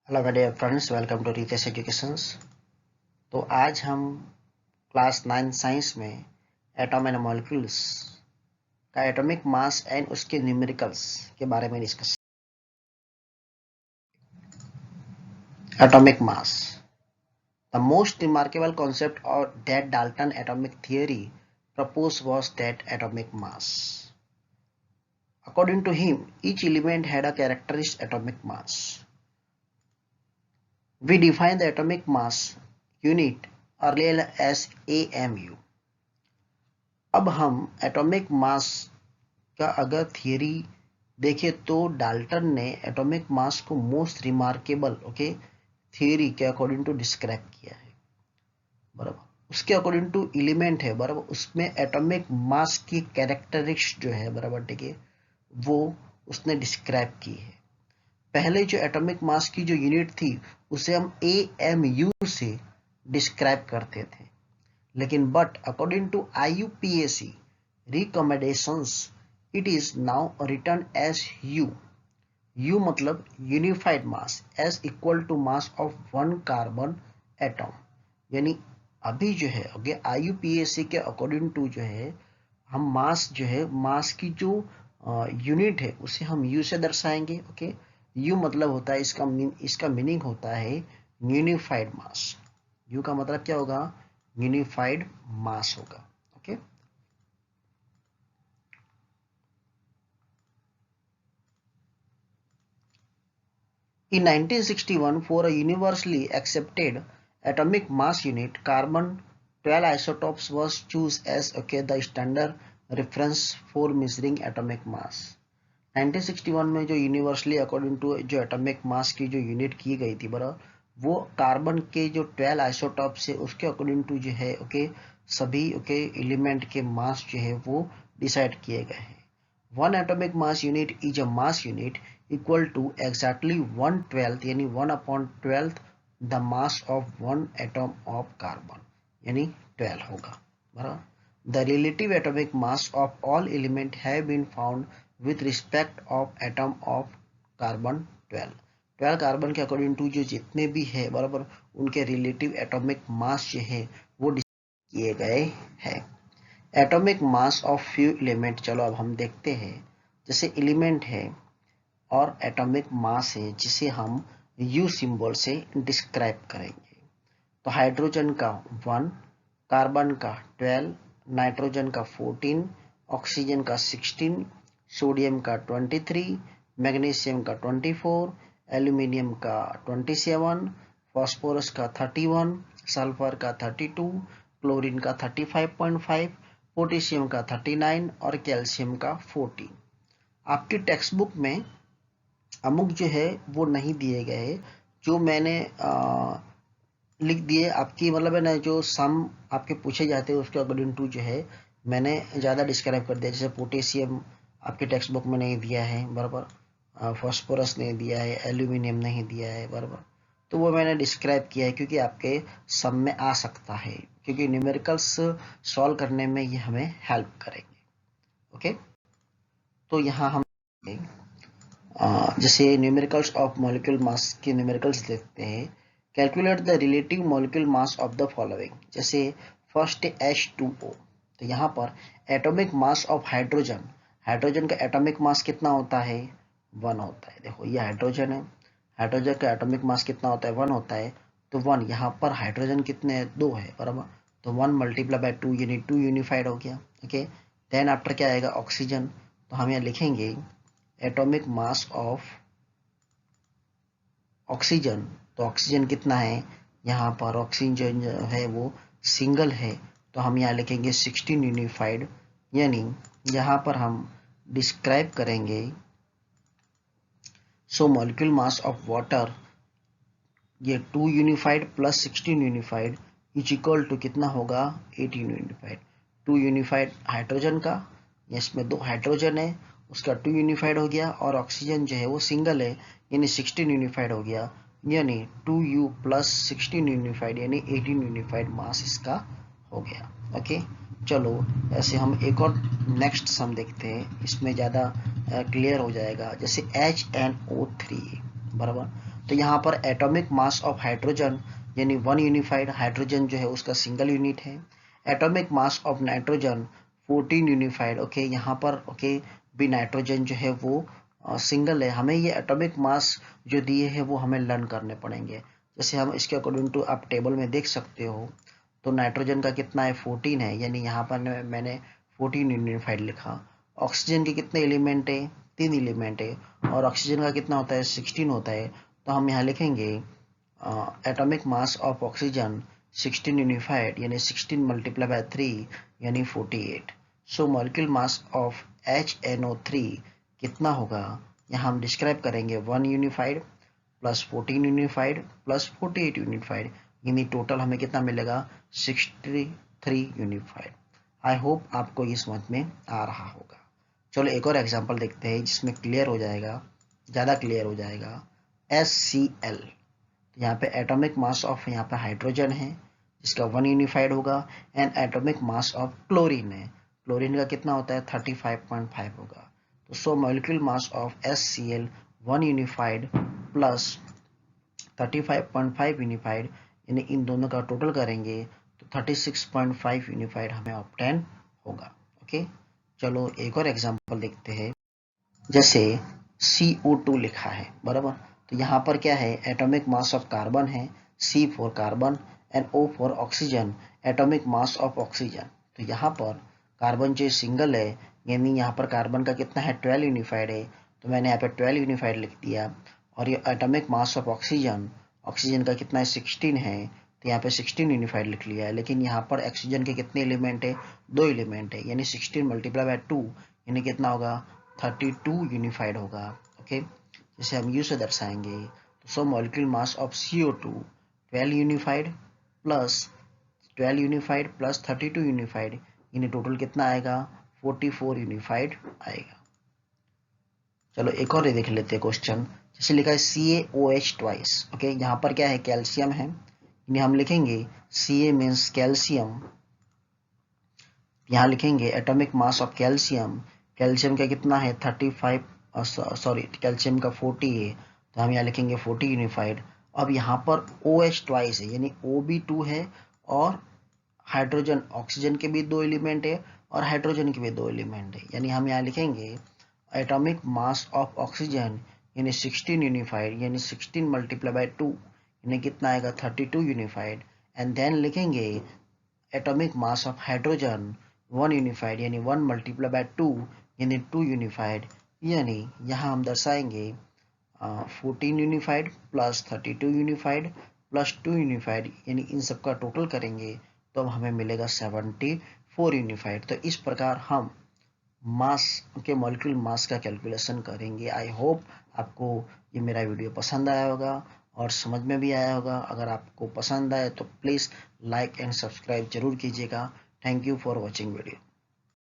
Hello my dear friends, welcome to Ritesh educations. तो आज हम क्लास 9 साइंस में एटॉम एंड मॉलिक्यूल्स का एटॉमिक मास एंड उसके न्यूमेरिकल्स के बारे में discuss. Atomic mass, the most remarkable concept of that Dalton atomic theory proposed was that atomic mass. According to him, each element had a characteristic atomic mass. We define the atomic mass unit earlier as AMU. अब हम atomic mass का अगर theory देखें तो Dalton ने atomic mass को most remarkable theory के according to describe किया है। बराबर उसके अकॉर्डिंग टू एलिमेंट है, बराबर उसमें एटॉमिक मास की कैरेक्टरिस्टिक्स जो है, बराबर ठीक है, वो उसने डिस्क्राइब की है। पहले जो एटॉमिक मास की जो यूनिट थी उसे हम AMU से डिस्क्राइब करते थे, लेकिन but according to IUPAC recommendations it is now written as U मतलब unified mass as equal to mass of one carbon atom. यानी अभी जो है IUPAC के अकॉर्डिंग टू जो है हम मास जो है मास की जो यूनिट है उसे हम U से दर्शाएंगे। U मतलब होता है इसका मीनिंग होता है यूनिफाइड मास। U का मतलब क्या होगा? यूनिफाइड मास होगा। In 1961, for a universally accepted atomic mass unit, carbon 12 isotopes was chosen as the standard reference for measuring atomic mass. 1961 में जो यूनिवर्सली अकॉर्डिंग टू जो एटॉमिक मास की जो यूनिट की गई थी, बराबर वो कार्बन के जो 12 आइसोटॉप से उसके अकॉर्डिंग टू जो है सभी एलिमेंट के मास जो है वो डिसाइड किए गए हैं। One atomic mass unit is a mass unit equal to exactly 1/12 यानी 1/12 the mass of one atom of carbon, यानी 12 होगा। बराबर the relative atomic mass of all element have been found with respect of atom of carbon 12 carbon के according to जो जितने भी है, बराबर उनके रिलेटिव एटॉमिक मास जो है वो किए गए हैं। Atomic mass of few element, चलो अब हम देखते हैं। जैसे एलिमेंट है और एटॉमिक मास है जिसे हम U सिंबल से डिस्क्राइब करेंगे। तो हाइड्रोजन का 1, कार्बन का 12, नाइट्रोजन का 14, ऑक्सीजन का 16, सोडियम का 23, मैग्नीशियम का 24, एल्यूमिनियम का 27, फास्फोरस का 31, सल्फर का 32, क्लोरीन का 35.5, पोटेशियम का 39 और कैल्शियम का 14। आपकी टेक्स्ट बुक में अमुक जो है वो नहीं दिए गए, जो मैंने लिख दिए आपकी, मतलब है ना, जो सम आपके पूछे जाते हैं उसके अकॉर्डिंग टू जो है मैंने ज़्यादा डिस्क्राइब कर दिया। जैसे पोटेशियम आपके टेक्स्ट बुक में नहीं दिया है, बराबर फास्फोरस नहीं दिया है, एल्यूमिनियम नहीं दिया है, बराबर तो वो मैंने डिस्क्राइब किया है क्योंकि आपके सम में आ सकता है, क्योंकि न्यूमेरिकल्स सॉल्व करने में ये हमें हेल्प करेंगे। तो यहाँ हम जैसे न्यूमेरिकल्स ऑफ मॉलिक्यूल मास के न्यूमेरिकल्स देखते हैं। Calculate the relative molecule mass of the following. जैसे फर्स्ट H2O, तो यहाँ पर atomic mass of hydrogen, hydrogen का एटॉमिक मास कितना होता है? 1 होता है। देखो ये हाइड्रोजन है, हाइड्रोजन का एटॉमिक मास कितना होता है? 1 होता है। तो 1 यहाँ पर हाइड्रोजन कितने हैं? 2 है, बराबर। तो 1 मल्टीप्लाई बाय 2 यानी 2 यूनिफाइड हो गया। देन आफ्टर क्या आएगा? ऑक्सीजन। तो हम यहाँ लिखेंगे एटॉमिक मास ऑफ ऑक्सीजन। तो ऑक्सीजन कितना है? यहाँ पर ऑक्सीजन जो है वो सिंगल है, तो हम यहाँ लिखेंगे 16 यूनिफाइड। यानी यहाँ पर हम डिस्क्राइब करेंगे so molecule mass of water, ये 2 unified plus 16 unified is equal to कितना होगा? 18 यूनिफाइड। 2 यूनिफाइड हाइड्रोजन का, इसमें 2 हाइड्रोजन है, उसका 2 यूनिफाइड हो गया, और ऑक्सीजन जो है वो सिंगल है यानी 16 यूनिफाइड हो गया, यानी 2U प्लस 16 यूनिफाइड यानी 18 यूनिफाइड मास इसका हो गया। चलो ऐसे हम एक और नेक्स्ट सम देखते हैं, इसमें ज़्यादा क्लियर हो जाएगा। जैसे HNO3, बराबर तो यहाँ पर एटॉमिक मास ऑफ हाइड्रोजन यानी 1 यूनिफाइड, हाइड्रोजन जो है उसका सिंगल यूनिट है। Atomic mass of nitrogen 14 unified, okay यहाँ पर ओके भी नाइट्रोजन जो है वो सिंगल है। हमें ये एटॉमिक मास जो दिए हैं वो हमें लर्न करने पड़ेंगे। जैसे हम इसके अकॉर्डिंग टू आप टेबल में देख सकते हो, तो नाइट्रोजन का कितना है 14 है, यानी यहाँ पर मैंने 14 यूनिफाइड लिखा। ऑक्सीजन के कितने एलिमेंट है, 3 एलिमेंट है, और ऑक्सीजन का कितना होता है 16 होता है। तो हम यहाँ लिखेंगे atomic mass of oxygen 16 unified यानी 16 मल्टीप्लाई बाय 3 यानी 48। सो मॉलिक्यूल मास ऑफ HNO3 कितना होगा, यहाँ हम डिस्क्राइब करेंगे 1 unified plus 14 unified plus 48 unified, यानी टोटल हमें कितना मिलेगा 63 यूनिफाइड। आई होप आपको ये समझ में आ रहा होगा। चलो एक और एग्जांपल देखते हैं जिसमें क्लियर हो जाएगा, ज़्यादा क्लियर हो जाएगा। HCl, यहाँ पे एटॉमिक मास ऑफ यहाँ पे हाइड्रोजन है जिसका 1 यूनिफाइड होगा, and atomic mass of chlorine है, क्लोरीन का कितना होता है 35.5 होगा। तो so molecule mass of HCl 1 unified plus 35.5 unified, यानी इन दोनों का टोटल करेंगे तो 36.5 यूनिफाइड हमें ऑब्टेन होगा। ओके, चलो एक और एग्जांपल देखते हैं। जैसे CO2 लिखा है बराबर, तो यहाँ पर क्या है एटॉमिक मास ऑफ कार्बन है, C for carbon and O for oxygen, atomic mass of oxygen. तो यहाँ पर कार्बन जो सिंगल है, यानी यहाँ पर कार्बन का कितना है 12 यूनिफाइड है, तो मैंने यहाँ पे 12 यूनिफाइड लिख दिया। और ये atomic mass of oxygen, oxygen का कितना है 16 है, तो यहाँ पे 16 यूनिफाइड लिख लिया है। लेकिन यहाँ पर ऑक्सीजन के कितने एलिमेंट है, 2 एलिमेंट है, यानी 16 मल्टीप्लाई बाय 2 यानी कितना होगा 32 यूनिफाइड होगा। ओके, जैसे हम यू से दर्शाएंगे तो so molecule mass of CO2 12 unified plus 12 unified plus 32 unified, यानी टोटल कितना आएगा 44 यूनिफाइड आएगा। चलो एक और देख लेते हैं क्वेश्चन। जैसे लिखा है CaOH ट्वाइस, ओके यहाँ पर क्या है कैल्शियम है, यानी हम लिखेंगे Ca मीन्स कैल्शियम, यहाँ लिखेंगे atomic mass of calcium, calcium का कितना है 35, सॉरी कैल्शियम का 40 है, तो हम यहाँ लिखेंगे 40 यूनिफाइड। अब यहाँ पर OH ट्वाइस है, यानी O भी 2 है, और हाइड्रोजन ऑक्सीजन के भी 2 एलिमेंट है और हाइड्रोजन के भी 2 एलिमेंट है, यानी हम यहाँ लिखेंगे एटॉमिक मास ऑफ ऑक्सीजन यानी 16 यूनिफाइड, यानी 16 मल्टीप्लाई बाय 2 यानी कितना आएगा 32 यूनिफाइड। एंड देन लिखेंगे atomic mass of hydrogen 1 unified, यानी 1 मल्टीप्लाई बाय 2 यानी 2 यूनिफाइड, यानी यहाँ हम दर्शाएंगे 14 unified plus 32 unified plus 2 unified, यानी इन सब का टोटल करेंगे तो हमें मिलेगा 74 यूनिफाइड। तो इस प्रकार हम मास के मॉलिक्यूल मास का कैलकुलेशन करेंगे। आई होप आपको ये मेरा वीडियो पसंद आया होगा और समझ में भी आया होगा। अगर आपको पसंद आए तो प्लीज़ लाइक एंड सब्सक्राइब जरूर कीजिएगा। Thank you for watching video.